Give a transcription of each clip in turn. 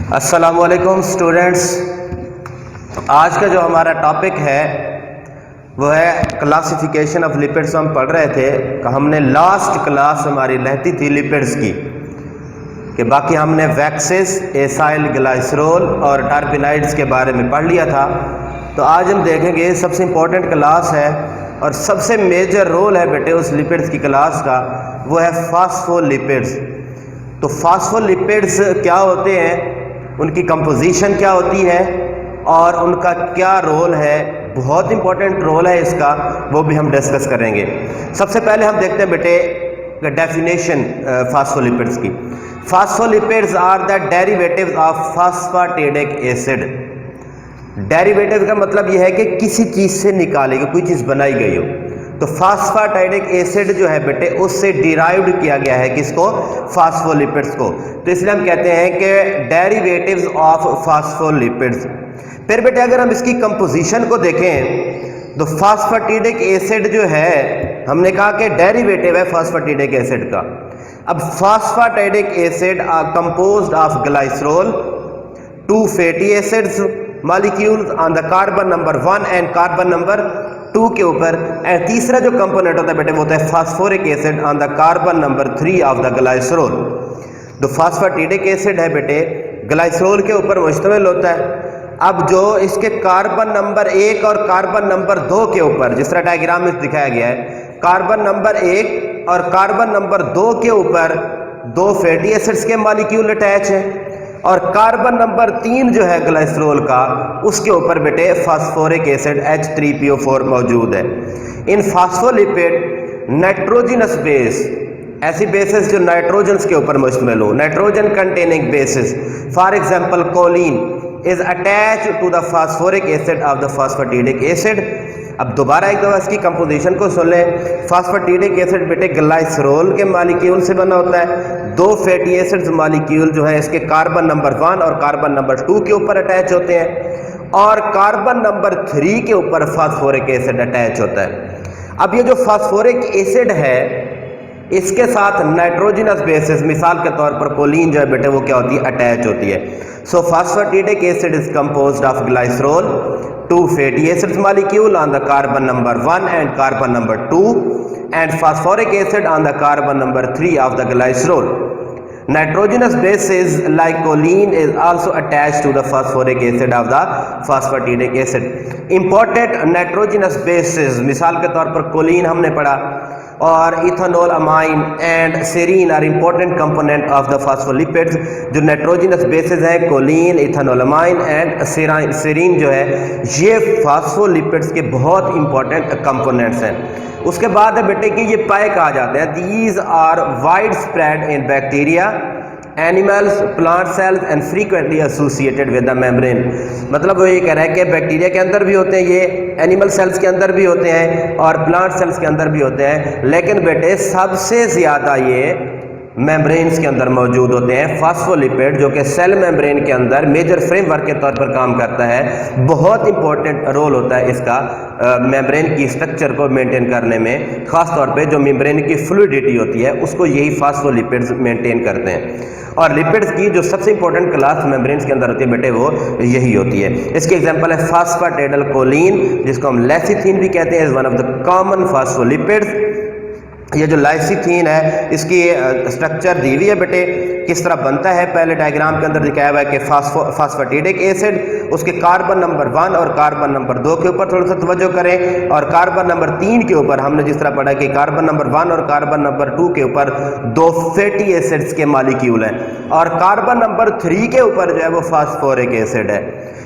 अस्सलामुअलैकुम स्टूडेंट्स। आज का जो हमारा टॉपिक है वो है क्लासिफिकेशन ऑफ लिपिड्स। हम पढ़ रहे थे कि हमने लास्ट क्लास हमारी रहती थी लिपिड्स की, कि बाकी हमने वैक्सेस, एसाइल ग्लाइसरोल और टर्पेनाइड्स के बारे में पढ़ लिया था। तो आज हम देखेंगे सबसे इम्पोर्टेंट क्लास है और सबसे मेजर रोल है बेटे उस लिपिड्स की क्लास का, वो है फास्फोलिपिड्स। तो फास्फोलिपिड्स क्या होते हैं, उनकी कंपोजिशन क्या होती है और उनका क्या रोल है, बहुत इंपॉर्टेंट रोल है इसका, वो भी हम डिस्कस करेंगे। सबसे पहले हम देखते हैं बेटे डेफिनेशन फास्फोलिपिड्स की। Phospholipids are the derivatives of phosphatidic acid. Derivative का मतलब यह है कि किसी चीज़ से निकाली गई, कोई चीज़ बनाई गई हो। तो फास्फेटिडिक एसिड जो है बेटे उससे डिराइव्ड किया गया है किसको, फास्फोलिपिड्स को। तो इसलिए हम कहते हैं कि डेरिवेटिव्स ऑफ फास्फोलिपिड्स। फिर बेटे अगर हम इसकी कंपोजिशन को देखें तो फास्फेटिडिक एसिड जो है हमने कहा कि डेरिवेटिव है फास्फेटिडिक एसिड का। अब phosphatidic acid are composed of glycerol, 2 fatty acids molecules on the carbon number 1 and carbon number 2 के ऊपर। एंड तीसरा जो कंपोनेंट होता है बेटे वो होता है phosphoric acid on the carbon number 3 of the glycerol. तो फास्फेटिडिक एसिड है बेटे ग्लाइसरोल के ऊपर मुश्तमिल होता है। अब जो इसके कार्बन नंबर 1 और कार्बन नंबर 2 के ऊपर, जिस तरह डायग्राम में दिखाया गया है, कार्बन नंबर 1 और कार्बन नंबर 2 के ऊपर 2 फैटी एसिड्स के मॉलिक्यूल अटैच है और कार्बन नंबर 3 जो है ग्लाइसरोल का, उसके ऊपर बेटे फास्फोरिक एसिड H3PO4 मौजूद है। इन फास्फोलिपिड नाइट्रोजनस बेस, ऐसी बेसिस जो नाइट्रोजन्स के ऊपर मुश्तमिल हो, nitrogen containing bases, for example choline is attached to the phosphoric acid of the phosphatidic acid. अब दोबारा एक दफा इसकी कंपोजिशन को सुन लें। फास्फेटिडिक एसिड बेटे ग्लाइसरोल के मॉलिक्यूल से बना होता है। 2 फैटी एसिड्स मॉलिक्यूल जो है इसके कार्बन नंबर 1 और कार्बन नंबर 2 के ऊपर अटैच होते हैं और कार्बन नंबर 3 के ऊपर फास्फोरिक एसिड अटैच होता है। अब ये जो फास्फोरिक एसिड है इसके साथ नाइट्रोजनस बेसिस, मिसाल के तौर पर कोलिन जो है बेटे वो क्या होती है, अटैच होती है। So phosphatidic acid is composed of glycerol, 2 fatty acids molecule on the carbon number 1 and carbon number 2 and phosphoric acid on the carbon number 3 of the glycerol. Nitrogenous bases like choline is also attached to the phosphoric acid of the phosphatidic acid. Important nitrogenous bases, मिसाल के तौर पर choline हमने पढ़ा और ethanolamine and serine are important component of the phospholipids. जो nitrogenous basis हैं choline, ethanolamine and serine जो है ये फास्फोलिपिड्स के बहुत इंपॉर्टेंट कंपोनेंट्स हैं। उसके बाद है बेटे कि ये पाए कहा जाते हैं, these are wide spread in bacteria, animals, plant cells and frequently associated with the membrane. मतलब वो ये कह रहा है कि बैक्टीरिया के अंदर भी होते हैं, ये एनिमल सेल्स के अंदर भी होते हैं और प्लांट सेल्स के अंदर भी होते हैं, लेकिन बेटे सबसे ज़्यादा ये मेम्ब्रेन्स के अंदर मौजूद होते हैं। फास्फोलिपिड जो कि सेल मेम्ब्रेन के अंदर मेजर फ्रेमवर्क के तौर पर काम करता है, बहुत इंपॉर्टेंट रोल होता है इसका मेम्ब्रेन की स्ट्रक्चर को मेंटेन करने में। ख़ास तौर पे जो मेम्ब्रेन की फ्लूइडिटी होती है उसको यही फास्फोलिपिड्स मेंटेन करते हैं। और लिपिड्स की जो सबसे इंपॉर्टेंट क्लास मेम्ब्रेन्स के अंदर होती है बेटे वो यही होती है। इसकी एग्जांपल है फास्फेटिडाइलकोलिन, जिसको हम लेसिथिन भी कहते हैं, is one of the common phospholipids. ये जो लाइसिथीन है इसकी स्ट्रक्चर दी हुई है बेटे, किस तरह बनता है पहले डायग्राम के अंदर दिखाया हुआ है कि फास्फेटिडिक एसिड, उसके कार्बन नंबर 1 और कार्बन नंबर 2 के ऊपर थोड़ा सा तवज्जो करें और कार्बन नंबर 3 के ऊपर हमने जिस तरह पढ़ा कि कार्बन नंबर 1 और कार्बन नंबर 2 के ऊपर 2 फैटी एसिड्स के मॉलिक्यूल हैं और कार्बन नंबर 3 के ऊपर जो है वो फास्फोरिक एसिड है।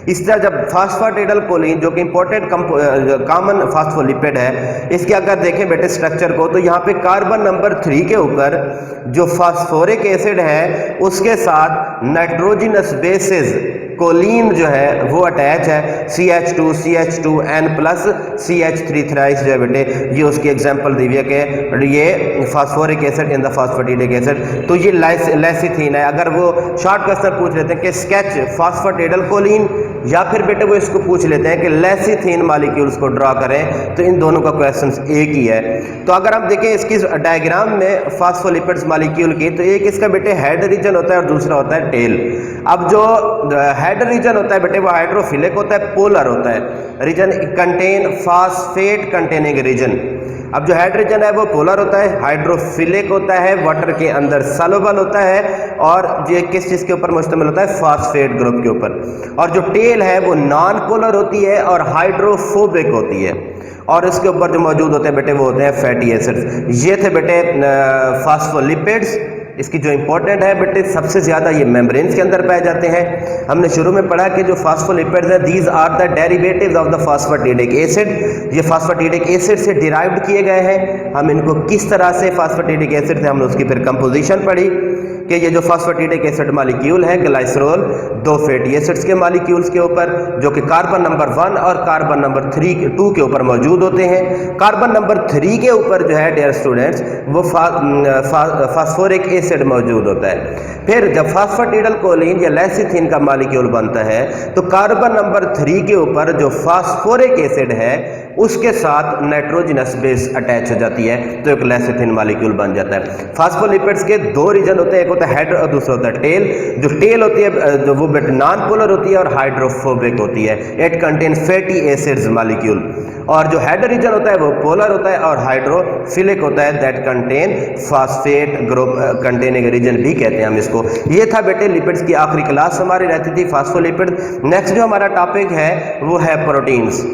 इस तरह जब फास्फेटिडाइलकोलिन जो कि इंपॉर्टेंट कॉमन फास्फोलिपिड है, इसके अगर देखें बेटे स्ट्रक्चर को, तो यहाँ पे कार्बन नंबर 3 के ऊपर जो फास्फोरिक एसिड है उसके साथ नाइट्रोजनस बेसिस कोलिन जो है वो अटैच है, CH2CH2N प्लस CH3 थ्राइस जो है बेटे ये उसकी एग्जांपल दी हुई है कि ये phosphoric acid in the phosphatidic acid. तो ये लेसिथीन है। अगर वो शॉर्ट क्वेश्चन पूछ लेते हैं कि स्केच फास्फेटिडाइलकोलिन या फिर बेटे वो इसको पूछ लेते हैं कि लेसिथिन मॉलिक्यूल्स को ड्रा करें, तो इन दोनों का क्वेश्चन एक ही है। तो अगर हम देखें इसकी डायग्राम में फास्फोलिपिड्स मॉलिक्यूल की, तो एक इसका बेटे हेड रीजन होता है और दूसरा होता है टेल। अब जो हेड रीजन होता है बेटे वो हाइड्रोफिलिक होता है, पोलर होता है। Region contain phosphate containing region. अब जो हेड रीजन है वो पोलर होता है, हाइड्रोफिलिक होता है, वाटर के अंदर सॉल्युबल होता है, और ये किस चीज़ के ऊपर मुश्तमिल होता है, फास्फेट ग्रुप के ऊपर। और जो टेल है वो नॉन पोलर होती है और हाइड्रोफोबिक होती है, और इसके ऊपर जो मौजूद होते हैं बेटे वो होते हैं फैटी एसिड्स। ये थे बेटे फास्फोलिपिड्स। इसकी जो इंपॉर्टेंट है बेटे सबसे ज़्यादा ये मेम्ब्रेन्स के अंदर पाए जाते हैं। हमने शुरू में पढ़ा कि जो फास्फोलिपिड्स हैं these are the derivatives of the phosphatidic acid. ये फास्फेटिडिक एसिड से डिराइव्ड किए गए हैं। हम इनको किस तरह से फास्फेटिडिक एसिड से हमने उसकी फिर कंपोजिशन पढ़ी कि ये जो फास्फेटिडिक एसिड मॉलिक्यूल है ग्लाइसरोल, दो फैटी एसिड्स के मॉलिक्यूल्स के ऊपर जो कि कार्बन नंबर 1 और कार्बन नंबर 2 के ऊपर मौजूद होते हैं। कार्बन नंबर 3 के ऊपर जो है डियर स्टूडेंट्स वो फास्फोरिक एसिड मौजूद होता है। फिर जब फास्फेटिडिल कोलिन या लेसिथिन का मॉलिक्यूल बनता है तो कार्बन नंबर 3 के ऊपर जो फास्फोरिक एसिड है उसके साथ नाइट्रोजनस बेस अटैच हो जाती है, तो एक लेसिथिन मॉलिक्यूल बन जाता है। फास्फोलिपिड्स के दो रीजन होते हैं, एक होता है हेड और दूसरा होता है टेल। जो टेल होती है जो वो नॉन पोलर होती है और हाइड्रोफोबिक होती है। It contain fatty acids molecule. और जो हेड रीजन होता है वो पोलर होता है और हाइड्रोफिलिक होता है, that contain phosphate group containing region भी कहते हैं हम इसको। ये था बेटे लिपिड्स की आखिरी क्लास हमारी रहती थी फास्फोलिपिड। नेक्स्ट जो हमारा टॉपिक है वो है प्रोटीन्स,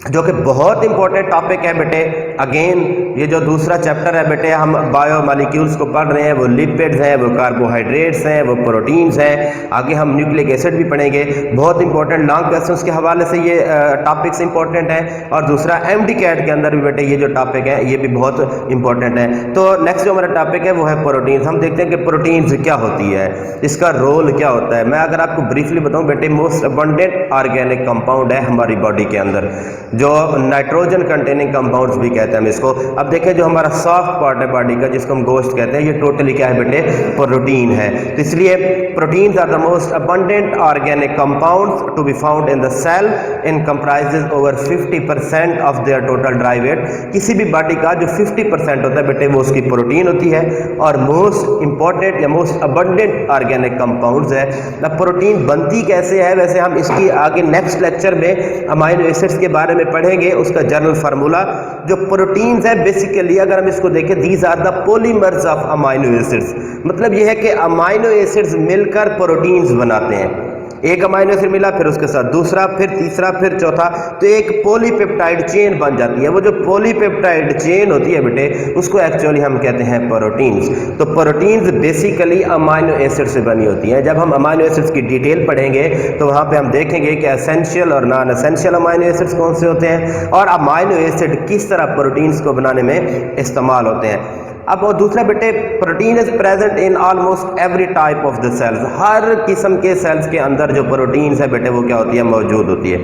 जो कि बहुत इंपॉर्टेंट टॉपिक है बेटे। अगेन ये जो दूसरा चैप्टर है बेटे, हम बायो मॉलिक्यूल्स को पढ़ रहे हैं, वो लिपिड्स हैं, वो कार्बोहाइड्रेट्स हैं, वो प्रोटीन्स हैं। आगे हम न्यूक्लिक एसिड भी पढ़ेंगे। बहुत इंपॉर्टेंट लॉन्ग क्वेश्चंस के हवाले से ये टॉपिक्स इंपॉर्टेंट हैं। और दूसरा MD-CAT के अंदर भी बेटे ये जो टॉपिक है ये भी बहुत इंपॉर्टेंट है। तो नेक्स्ट जो हमारा टॉपिक है वो है प्रोटीन्स। हम देखते हैं कि प्रोटीन्स क्या होती है, इसका रोल क्या होता है। मैं अगर आपको ब्रीफली बताऊँ बेटे, मोस्ट अबंडेंट ऑर्गेनिक कंपाउंड है हमारी बॉडी के अंदर, जो नाइट्रोजन कंटेनिंग कंपाउंड्स भी कहते हैं हम इसको। अब देखें जो हमारा सॉफ्ट पार्ट है बॉडी का जिसको हम गोश्त कहते हैं, ये टोटली क्या है बेटे, प्रोटीन है। तो इसलिए proteins are the most abundant organic compounds to be found in the cell in comprises over 50% of their total dry weight. किसी भी बॉडी का जो 50% होता है बेटे वो उसकी प्रोटीन होती है, और मोस्ट इंपॉर्टेंट या मोस्ट अबंडेंट ऑर्गेनिक कंपाउंड्स है। अब प्रोटीन बनती कैसे है, वैसे हम इसकी आगे नेक्स्ट लेक्चर में अमाइनो एसिड्स के बारे में पढ़ेंगे, उसका जनरल फार्मूला। जो प्रोटीन्स है बेसिकली अगर हम इसको देखें, these are the polymers of amino acids. मतलब यह है कि अमाइनो एसिड्स मिलकर प्रोटीन्स बनाते हैं। एक अमाइनो एसिड मिला, फिर उसके साथ दूसरा, फिर तीसरा, फिर चौथा, तो एक पॉलीपेप्टाइड चेन बन जाती है। वो जो पॉलीपेप्टाइड चेन होती है बेटे उसको एक्चुअली हम कहते हैं प्रोटीन्स। तो प्रोटीन्स बेसिकली अमाइनो एसिड से बनी होती हैं। जब हम अमाइनो एसिड्स की डिटेल पढ़ेंगे तो वहाँ पे हम देखेंगे कि एसेंशियल और नॉन एसेंशियल अमाइनो एसिड्स कौन से होते हैं, और अमाइनो एसिड किस तरह प्रोटीन्स को बनाने में इस्तेमाल होते हैं। अब और दूसरा बेटे, protein is present in almost every type of the cells. हर किस्म के सेल्स के अंदर जो प्रोटीन्स है बेटे वो क्या होती है, मौजूद होती है।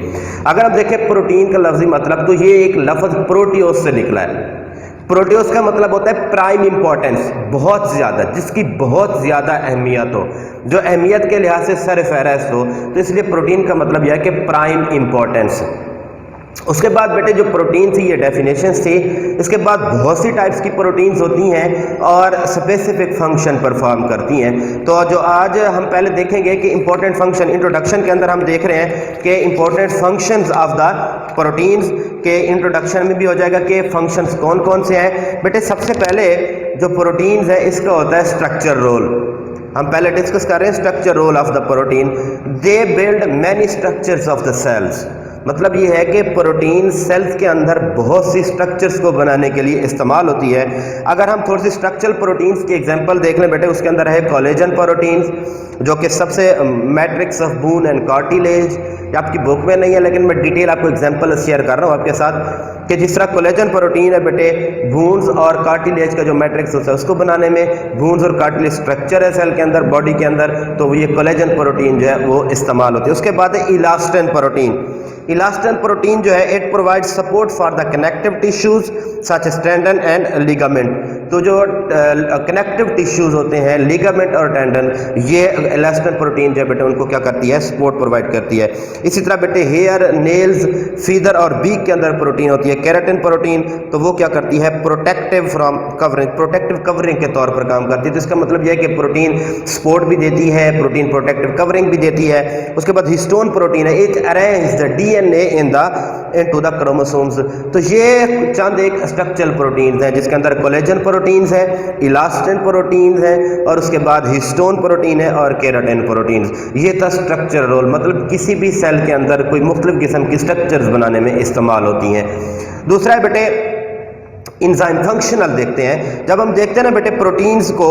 अगर हम देखें प्रोटीन का लफ्जी मतलब, तो ये एक लफ्ज प्रोटियोस से निकला है। प्रोटियोस का मतलब होता है प्राइम इंपॉर्टेंस, बहुत ज़्यादा, जिसकी बहुत ज़्यादा अहमियत हो, जो अहमियत के लिहाज से सरफहरिस्त हो। तो इसलिए प्रोटीन का मतलब यह है कि प्राइम इंपॉर्टेंस। उसके बाद बेटे जो प्रोटीन थी ये डेफिनेशंस थी। इसके बाद बहुत सी टाइप्स की प्रोटीन्स होती हैं और स्पेसिफिक फंक्शन परफॉर्म करती हैं। तो जो आज हम पहले देखेंगे कि इंपॉर्टेंट फंक्शन, इंट्रोडक्शन के अंदर हम देख रहे हैं कि important functions of the proteins के इंट्रोडक्शन में भी हो जाएगा कि फंक्शंस कौन कौन से हैं। बेटे सबसे पहले जो प्रोटीन्स है इसका होता है स्ट्रक्चर रोल। हम पहले डिस्कस कर रहे हैं structure role of the protein. They build many structures of the cells. मतलब ये है कि प्रोटीन सेल्स के अंदर बहुत सी स्ट्रक्चर्स को बनाने के लिए इस्तेमाल होती है। अगर हम थोड़ी सी स्ट्रक्चरल प्रोटीन्स की एग्जांपल देख लें बेटे, उसके अंदर है कोलेजन प्रोटीन्स, जो कि सबसे matrix of bone and cartilage, आपकी बुक में नहीं है लेकिन मैं डिटेल आपको एग्जांपल शेयर कर रहा हूँ आपके साथ। कि जिस तरह कोलेजन प्रोटीन है बेटे बोन्स और कार्टिलेज का जो मैट्रिक्स होता है उसको बनाने में, बोन्स और कार्टिलेज स्ट्रक्चर है सेल के अंदर, बॉडी के अंदर, तो ये कोलेजन प्रोटीन जो है वो इस्तेमाल होती है। उसके बाद है इलास्टिन प्रोटीन। इलास्टिन प्रोटीन जो है it provide support for the connective tissues such as tendon and ligament. तो जो कनेक्टिव टिश्यूज होते हैं, लिगामेंट और टेंडन, ये इलास्टिन प्रोटीन जो है बेटे उनको क्या करती है, सपोर्ट प्रोवाइड करती है। इसी तरह बेटे हेयर, नेल्स, फीदर और बीक के अंदर प्रोटीन होती है केराटिन प्रोटीन, तो वो क्या करती है, protective from covering, protective covering के तौर पर काम करती है। तो इसका मतलब यह है कि प्रोटीन सपोर्ट भी देती है, प्रोटीन प्रोटेक्टिव कवरिंग भी देती है। उसके बाद हिस्टोन प्रोटीन है, it arrange the DNA into the chromosomes. तो ये चंद एक स्ट्रक्चरल प्रोटीन्स हैं जिसके अंदर कोलेजन प्रोटीन्स है, इलास्टिन प्रोटीन्स है, और उसके बाद हिस्टोन प्रोटीन है और केराटिन प्रोटीन्स। ये था स्ट्रक्चरल रोल, मतलब किसी भी सेल के अंदर कोई मुख्तलिफ किस्म की स्ट्रक्चर्स बनाने में इस्तेमाल होती हैं। दूसरा है बेटे इंजाइम फंक्शनल देखते हैं। जब हम देखते हैं ना बेटे प्रोटीन्स को,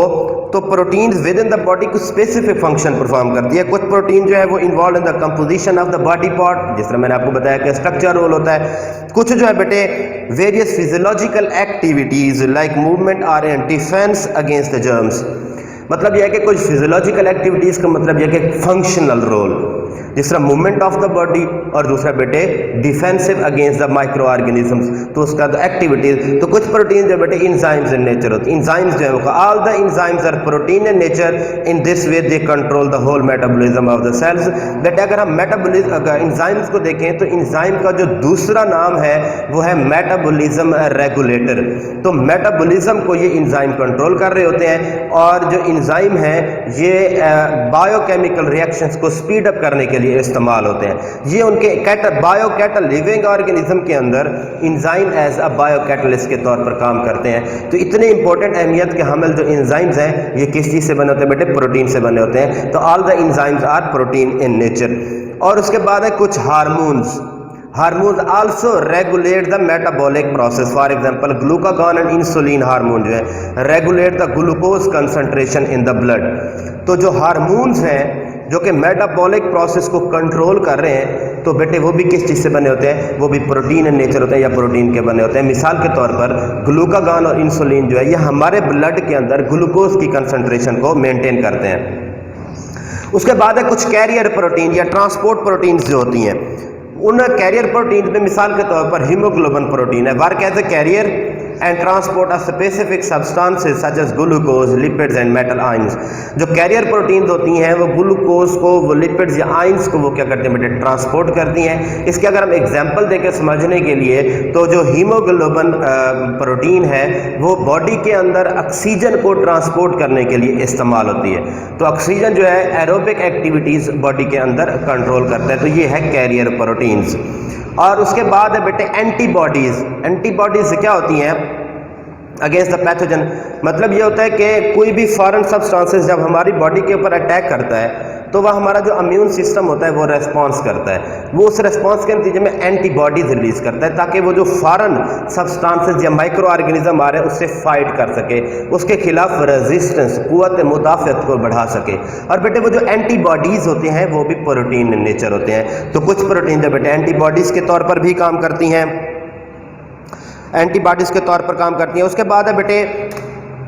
तो proteins with in the body कुछ स्पेसिफिक फंक्शन परफॉर्म करती है। कुछ प्रोटीन जो है वो involve in the composition of the body part, जिस तरह मैंने आपको बताया कि स्ट्रक्चर रोल होता है। कुछ जो है बेटे various physiological activities like movement or in defence against the germs. मतलब यह है कि कुछ फिजियोलॉजिकल एक्टिविटीज का मतलब यह है कि फंक्शनल रोल, जिस तरह मूवमेंट ऑफ द बॉडी, और दूसरा बेटे defensive against the micro organisms, तो उसका तो एक्टिविटीज। तो कुछ प्रोटीन जो बेटे इंजाइम्स इन नेचर होती है। इंजाइम्स जो है all the enzymes are protein in nature, in this way they control the whole metabolism of the cells. बेटे अगर हम मेटाबॉलिज्म इंजाइम्स को देखें तो इंजाइम का जो दूसरा नाम है वो है मेटाबॉलिज्म रेगुलेटर। तो मेटाबॉलिज्म को ये इंजाइम कंट्रोल कर रहे होते हैं, और जो इंजाइम है ये बायोकेमिकल रिएक्शंस को स्पीड अप करने के लिए इस्तेमाल होते हैं। ये उनके बायोकैटल लिविंग ऑर्गेनिज्म के अंदर इंजाइम एज अ बायोकैटलिस्ट के तौर पर काम करते हैं। तो इतने इंपॉर्टेंट अहमियत के हामिल जो इंजाइम्स हैं ये किस चीज़ से बने होते हैं बेटे, प्रोटीन से बने होते हैं। तो all the enzymes are protein in nature. और उसके बाद है कुछ hormones. Hormones also regulate the metabolic process. For example glucagon and insulin hormone जो है regulate the glucose concentration in the blood. तो जो हार्मोन्स हैं जो कि मेटाबॉलिक प्रोसेस को कंट्रोल कर रहे हैं, तो बेटे वो भी किस चीज़ से बने होते हैं, वो भी प्रोटीन इन नेचर होते हैं या प्रोटीन के बने होते हैं। मिसाल के तौर पर ग्लूकागॉन और इंसुलिन जो है ये हमारे ब्लड के अंदर ग्लूकोज की कंसंट्रेशन को मेंटेन करते हैं। उसके बाद है कुछ कैरियर प्रोटीन या ट्रांसपोर्ट प्रोटीन्स जो होती हैं। उन कैरियर प्रोटीन में मिसाल के तौर पर हीमोग्लोबिन प्रोटीन है, work as a carrier and transport of specific substances such as glucose, lipids and metal ions. जो कैरियर प्रोटीन होती हैं वो ग्लूकोज को, वो लिपिड्स या आयंस को वो क्या करते हैं बेटे, ट्रांसपोर्ट करती हैं। इसके अगर हम एग्जांपल देकर समझने के लिए, तो जो हीमोग्लोबिन प्रोटीन है वो बॉडी के अंदर ऑक्सीजन को ट्रांसपोर्ट करने के लिए इस्तेमाल होती है। तो ऑक्सीजन जो है एरोबिक एक्टिविटीज़ बॉडी के अंदर कंट्रोल करता है। तो ये है कैरियर प्रोटीन्स। और उसके बाद है बेटे एंटीबॉडीज़। एंटीबॉडीज़ क्या होती हैं, अगेंस्ट द पैथोजन। मतलब ये होता है कि कोई भी फॉरेन सब्सटेंसेस जब हमारी बॉडी के ऊपर अटैक करता है तो वह हमारा जो इम्यून सिस्टम होता है वो रेस्पॉन्स करता है। वो उस रेस्पॉन्स के नतीजे में एंटीबॉडीज रिलीज करता है ताकि वो जो फॉरेन सब्सटेंसेस या माइक्रो ऑर्गेनिज्म आ रहे हैं उससे फाइट कर सके, उसके खिलाफ रेजिस्टेंस, कुव्वत मुदाफ़त को बढ़ा सके। और बेटे वो जो एंटीबॉडीज़ होते हैं वो भी प्रोटीन इन नेचर होते हैं। तो कुछ प्रोटीन जो बेटे एंटीबॉडीज़ के तौर पर भी काम करती हैं, एंटीबॉडीज़ के तौर पर काम करती हैं। उसके बाद है बेटे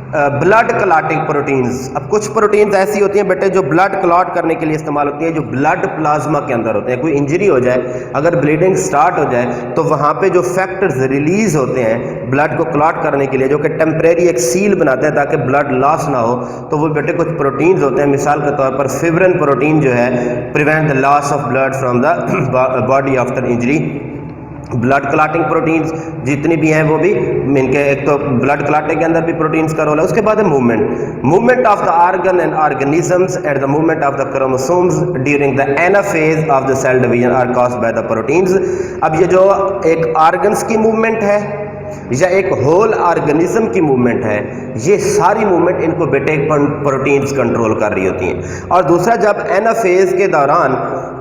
ब्लड क्लॉटिंग प्रोटीन्स। अब कुछ प्रोटीन्स ऐसी होती हैं बेटे जो ब्लड क्लॉट करने के लिए इस्तेमाल होती हैं, जो ब्लड प्लाज्मा के अंदर होते हैं। कोई इंजरी हो जाए, अगर ब्लीडिंग स्टार्ट हो जाए तो वहाँ पे जो फैक्टर्स रिलीज होते हैं ब्लड को क्लॉट करने के लिए, जो कि टेम्परेरी एक सील बनाते हैं ताकि ब्लड लॉस ना हो, तो वो बेटे कुछ प्रोटीन्स होते हैं। मिसाल के तौर पर फिब्रिन प्रोटीन जो है prevent the loss of blood from the body after injury. Blood clotting proteins जितनी भी हैं वो भी इनके, एक तो ब्लड क्लॉटिंग के अंदर भी प्रोटीन्स का रोल है। उसके बाद है movement of the organ and organisms at the movement of the chromosomes during the anaphase of the cell division are caused by the proteins. अब ये जो एक ऑर्गन्स की मूवमेंट है या एक होल ऑर्गेनिज्म की मूवमेंट है, ये सारी मूवमेंट इनको बेटे प्रोटीन्स कंट्रोल कर रही होती हैं। और दूसरा, जब एनाफेज के दौरान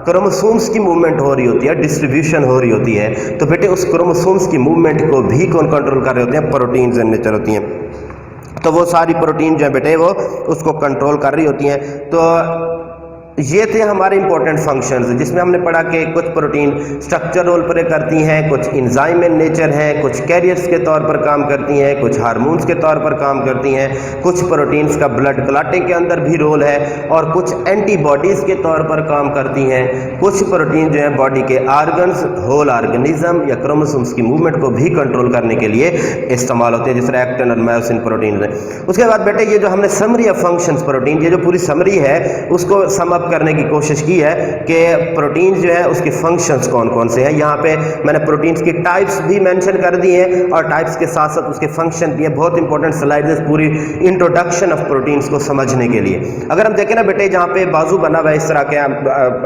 क्रोमोसोम्स की मूवमेंट हो रही होती है, डिस्ट्रीब्यूशन हो रही होती है, तो बेटे उस क्रोमोसोम्स की मूवमेंट को भी कौन कंट्रोल कर रहे होते हैं, प्रोटीन्स इन नेचर होती हैं। तो वो सारी प्रोटीन जो है बेटे वो उसको कंट्रोल कर रही होती हैं। तो ये थे हमारे इंपॉर्टेंट फंक्शंस, जिसमें हमने पढ़ा कि कुछ प्रोटीन स्ट्रक्चर रोल प्ले करती हैं, कुछ इंजाइम इन नेचर हैं, कुछ कैरियर्स के तौर पर काम करती हैं, कुछ हार्मोन्स के तौर पर काम करती हैं, कुछ प्रोटीन्स का ब्लड क्लॉटिंग के अंदर भी रोल है और कुछ एंटीबॉडीज़ के तौर पर काम करती हैं। कुछ प्रोटीन जो है बॉडी के आर्गन्स, होल ऑर्गेनिज्म या क्रोमोसोम्स की मूवमेंट को भी कंट्रोल करने के लिए इस्तेमाल होते हैं, जिस तरह एक्टिन और मायोसिन प्रोटीन है। उसके बाद बेटे ये जो हमने समरी ऑफ फंक्शंस प्रोटीन, ये जो पूरी समरी है उसको सम अप करने की कोशिश की है कि प्रोटीन जो है उसके फंक्शंस कौन कौन से हैं। यहाँ पे मैंने प्रोटीन्स की टाइप्स भी मेंशन कर दी हैं और टाइप्स के साथ साथ उसके फंक्शन भी हैं। बहुत इंपॉर्टेंट स्लाइड है पूरी इंट्रोडक्शन ऑफ प्रोटीन्स को समझने के लिए। अगर हम देखें ना बेटे, जहाँ पे बाजू बना हुआ है इस तरह के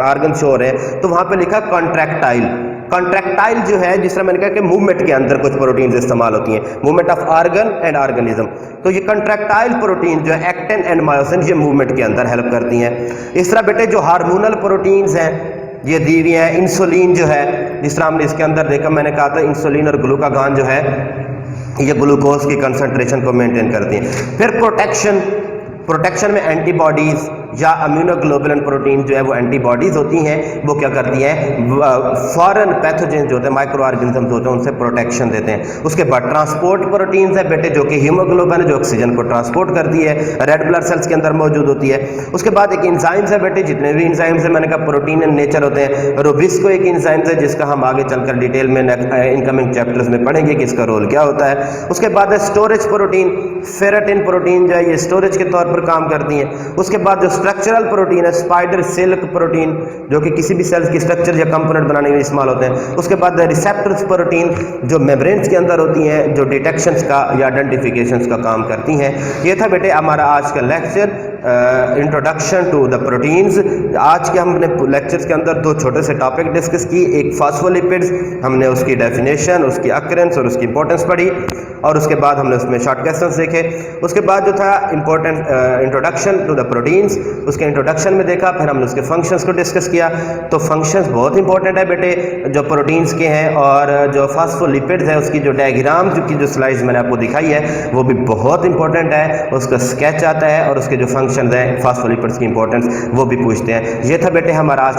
आर्गन शो हो रहे हैं, तो वहाँ पे लिखा कॉन्ट्रैक्टाइल। कॉन्ट्रैक्टाइल जो है, जिस तरह मैंने कहा कि मूवमेंट के अंदर कुछ प्रोटीन्स इस्तेमाल होती हैं, movement of organ and organism, तो ये कॉन्ट्रैक्टाइल प्रोटीन जो है एक्टिन एंड मायोसिन, ये मूवमेंट के अंदर हेल्प करती हैं। इस तरह बेटे जो हार्मोनल प्रोटीन्स हैं ये दी हुई हैं। इंसुलिन जो है, जिस तरह हमने इसके अंदर देखा, मैंने कहा था इंसुलिन और ग्लूकागॉन जो है ये ग्लूकोज की कंसंट्रेशन को मेंटेन करती हैं। फिर प्रोटेक्शन में एंटीबॉडीज या इम्यूनोग्लोबुलिन प्रोटीन जो है वो एंटीबॉडीज होती हैं, वो क्या करती हैं, फॉरेन पैथोजेन जो होते हैं, माइक्रो ऑर्गेनिजम्स होते हैं, उनसे प्रोटेक्शन देते हैं। उसके बाद ट्रांसपोर्ट प्रोटीन्स है बेटे, जो कि हीमोग्लोबिन है, जो ऑक्सीजन को ट्रांसपोर्ट करती है, रेड ब्लड सेल्स के अंदर मौजूद होती है। उसके बाद एक इंजाइम्स है बेटे, जितने भी इंजाइम्स है मैंने कहा प्रोटीन इन नेचर होते हैं। रोबिस्को एक इंजाइम्स है जिसका हम आगे चलकर डिटेल में इनकमिंग चैप्टर्स में पढ़ेंगे कि इसका रोल क्या होता है। उसके बाद है स्टोरेज प्रोटीन, फेरेटिन प्रोटीन जो है ये स्टोरेज के तौर पर काम करती हैं। उसके बाद जो स्ट्रक्चरल प्रोटीन है, स्पाइडर सिल्क प्रोटीन, जो कि किसी भी सेल्स की स्ट्रक्चर या कंपोनेंट बनाने में इस्तेमाल होते हैं। उसके बाद रिसेप्टर्स प्रोटीन जो मेम्ब्रेन्स के अंदर होती हैं, जो डिटेक्शंस का या आइडेंटिफिकेशंस का काम करती हैं। ये था बेटे हमारा आज का lecture, introduction to the proteins. आज के हमने लेक्चर्स के अंदर दो छोटे से टॉपिक डिस्कस की। एक फॉस्फोलिपिड्स, हमने उसकी डेफिनेशन, उसकी अक्रेंस और उसकी इंपॉर्टेंस पढ़ी, और उसके बाद हमने उसमें शॉर्ट क्वेश्चंस देखे। उसके बाद जो था important introduction to the proteins, उसके इंट्रोडक्शन में देखा, फिर हमने उसके फंक्शंस को डिस्कस किया। तो फंक्शंस बहुत इंपॉर्टेंट है बेटे जो प्रोटीन्स के हैं, और जो फॉस्फोलिपिड्स है उसकी जो डायग्राम की जो स्लाइड्स मैंने आपको दिखाई है वो भी बहुत इंपॉर्टेंट है। उसका स्केच आता है और उसके जो फंक्शन है फॉस्फोलिपिड्स की इंपॉर्टेंस वो भी पूछते हैं। ये था बेटे हमारा आज